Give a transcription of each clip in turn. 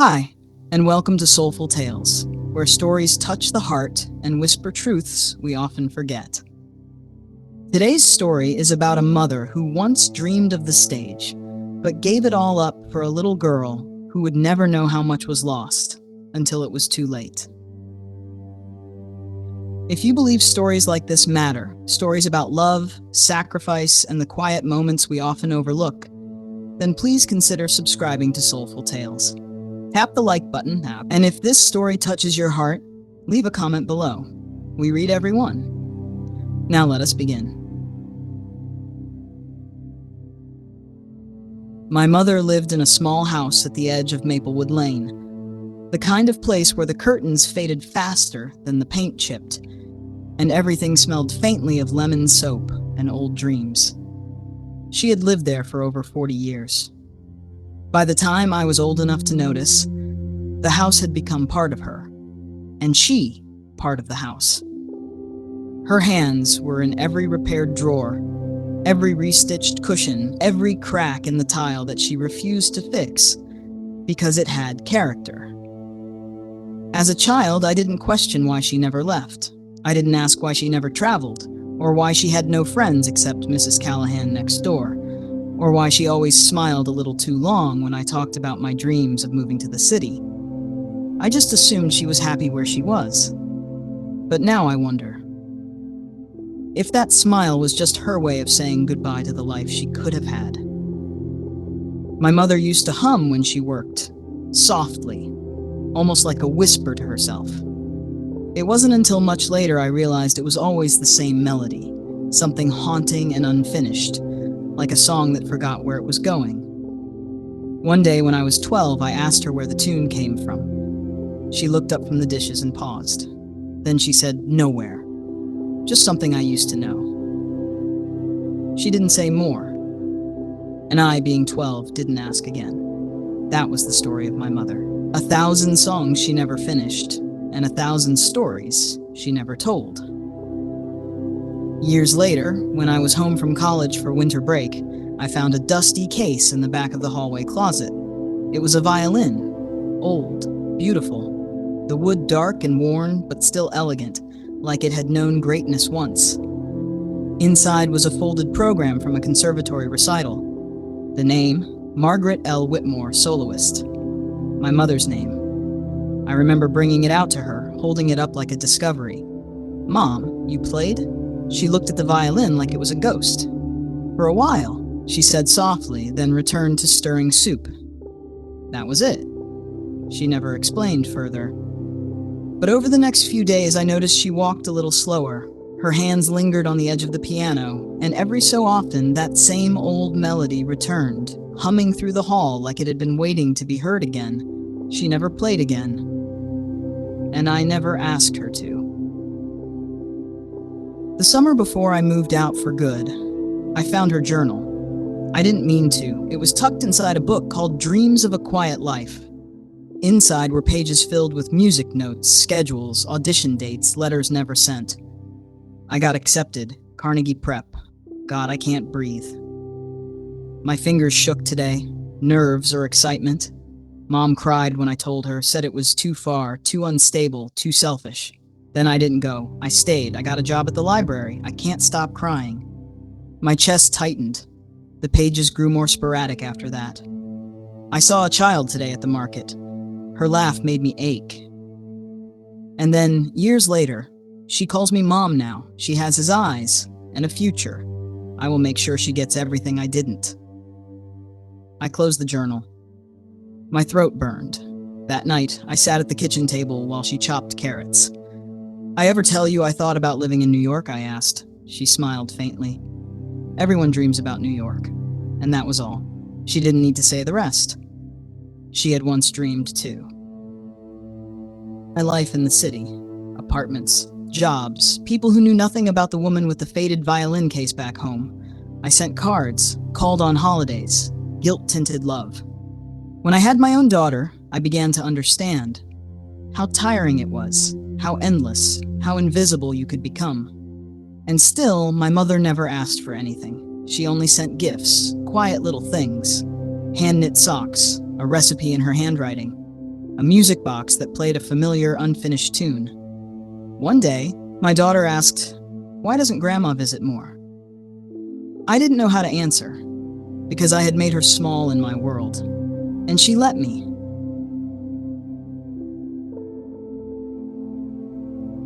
Hi, and welcome to Soulful Tales, where stories touch the heart and whisper truths we often forget. Today's story is about a mother who once dreamed of the stage, but gave it all up for a little girl who would never know how much was lost until it was too late. If you believe stories like this matter, stories about love, sacrifice, and the quiet moments we often overlook, then please consider subscribing to Soulful Tales. Tap the like button, and if this story touches your heart, leave a comment below. We read every one. Now let us begin. My mother lived in a small house at the edge of Maplewood Lane, the kind of place where the curtains faded faster than the paint chipped, and everything smelled faintly of lemon soap and old dreams. She had lived there for over 40 years. By the time I was old enough to notice, the house had become part of her, and she part of the house. Her hands were in every repaired drawer, every restitched cushion, every crack in the tile that she refused to fix because it had character. As a child, I didn't question why she never left. I didn't ask why she never traveled, or why she had no friends except Mrs. Callahan next door, or why she always smiled a little too long when I talked about my dreams of moving to the city. I just assumed she was happy where she was. But now I wonder if that smile was just her way of saying goodbye to the life she could have had. My mother used to hum when she worked, softly, almost like a whisper to herself. It wasn't until much later I realized it was always the same melody, something haunting and unfinished, like a song that forgot where it was going. One day when I was 12, I asked her where the tune came from. She looked up from the dishes and paused. Then she said, "Nowhere. Just something I used to know." She didn't say more, and I, being 12, didn't ask again. That was the story of my mother. 1,000 songs she never finished, and 1,000 stories she never told. Years later, when I was home from college for winter break, I found a dusty case in the back of the hallway closet. It was a violin, old, beautiful, the wood dark and worn, but still elegant, like it had known greatness once. Inside was a folded program from a conservatory recital. The name, Margaret L. Whitmore, soloist. My mother's name. I remember bringing it out to her, holding it up like a discovery. "Mom, you played?" She looked at the violin like it was a ghost. "For a while," she said softly, then returned to stirring soup. That was it. She never explained further. But over the next few days, I noticed she walked a little slower. Her hands lingered on the edge of the piano, and every so often, that same old melody returned, humming through the hall like it had been waiting to be heard again. She never played again, and I never asked her to. The summer before I moved out for good, I found her journal. I didn't mean to. It was tucked inside a book called Dreams of a Quiet Life. Inside were pages filled with music notes, schedules, audition dates, letters never sent. I got accepted, Carnegie Prep. God, I can't breathe. My fingers shook today, nerves or excitement. Mom cried when I told her, said it was too far, too unstable, too selfish. Then I didn't go. I stayed. I got a job at the library. I can't stop crying. My chest tightened. The pages grew more sporadic after that. I saw a child today at the market. Her laugh made me ache. And then, years later, she calls me Mom now. She has his eyes and a future. I will make sure she gets everything I didn't. I closed the journal. My throat burned. That night, I sat at the kitchen table while she chopped carrots. "I ever tell you I thought about living in New York?" I asked. She smiled faintly. Everyone dreams about New York. And that was all. She didn't need to say the rest. She had once dreamed too. My life in the city. Apartments, jobs, people who knew nothing about the woman with the faded violin case back home. I sent cards, called on holidays, guilt-tinted love. When I had my own daughter, I began to understand how tiring it was, how endless, how invisible you could become. And still, my mother never asked for anything. She only sent gifts, quiet little things, hand-knit socks, a recipe in her handwriting. a music box that played a familiar, unfinished tune. One day, my daughter asked, "Why doesn't Grandma visit more?" I didn't know how to answer, because I had made her small in my world, and she let me.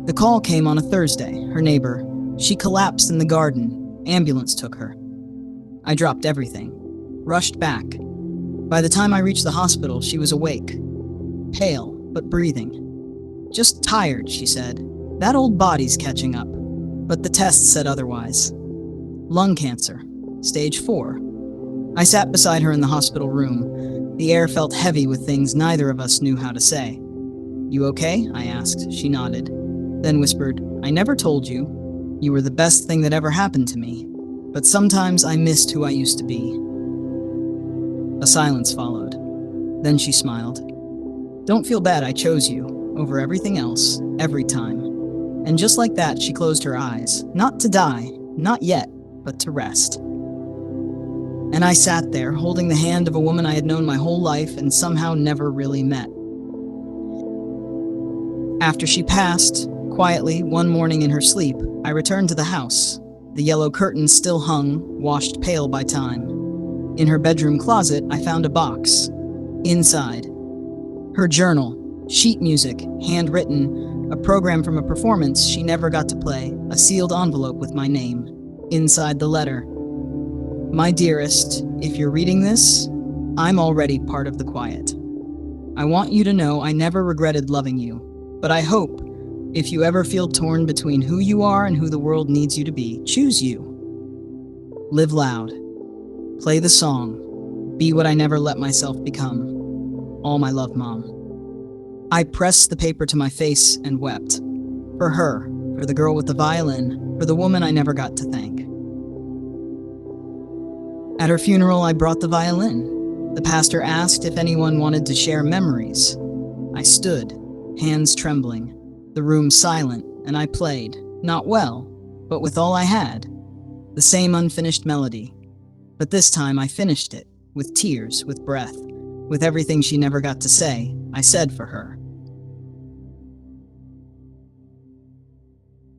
The call came on a Thursday. Her neighbor. She collapsed in the garden. Ambulance took her. I dropped everything, rushed back. By the time I reached the hospital, she was awake, pale, but breathing. "Just tired," she said. "That old body's catching up." But the tests said otherwise. Lung cancer, stage 4. I sat beside her in the hospital room. The air felt heavy with things neither of us knew how to say. "You okay?" I asked. She nodded, then whispered, "I never told you. You were the best thing that ever happened to me. But sometimes I missed who I used to be." A silence followed. Then she smiled. "Don't feel bad, I chose you, over everything else, every time." And just like that, she closed her eyes. Not to die, not yet, but to rest. And I sat there, holding the hand of a woman I had known my whole life and somehow never really met. After she passed, quietly, one morning in her sleep, I returned to the house. The yellow curtains still hung, washed pale by time. In her bedroom closet, I found a box. Inside, her journal, sheet music, handwritten, a program from a performance she never got to play, a sealed envelope with my name. Inside the letter, "My dearest, if you're reading this, I'm already part of the quiet. I want you to know I never regretted loving you, but I hope, if you ever feel torn between who you are and who the world needs you to be, choose you. Live loud. Play the song. Be what I never let myself become. All my love, Mom." I pressed the paper to my face and wept. For her, for the girl with the violin, for the woman I never got to thank. At her funeral, I brought the violin. The pastor asked if anyone wanted to share memories. I stood, hands trembling, the room silent, and I played, not well, but with all I had, the same unfinished melody. But this time I finished it, with tears, with breath, with everything she never got to say, I said for her.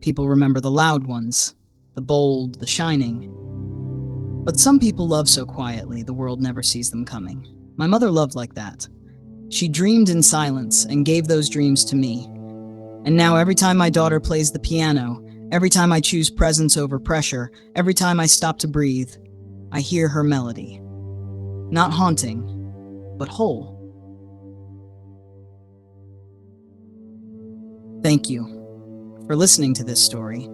People remember the loud ones, the bold, the shining. But some people love so quietly, the world never sees them coming. My mother loved like that. She dreamed in silence and gave those dreams to me. And now every time my daughter plays the piano, every time I choose presence over pressure, every time I stop to breathe, I hear her melody. Not haunting, but whole. Thank you for listening to this story.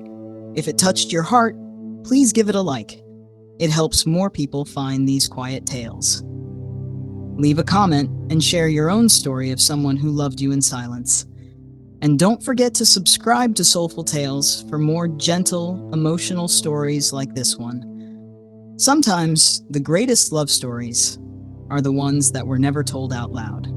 If it touched your heart, please give it a like. It helps more people find these quiet tales. Leave a comment and share your own story of someone who loved you in silence. And don't forget to subscribe to Soulful Tales for more gentle, emotional stories like this one. Sometimes the greatest love stories are the ones that were never told out loud.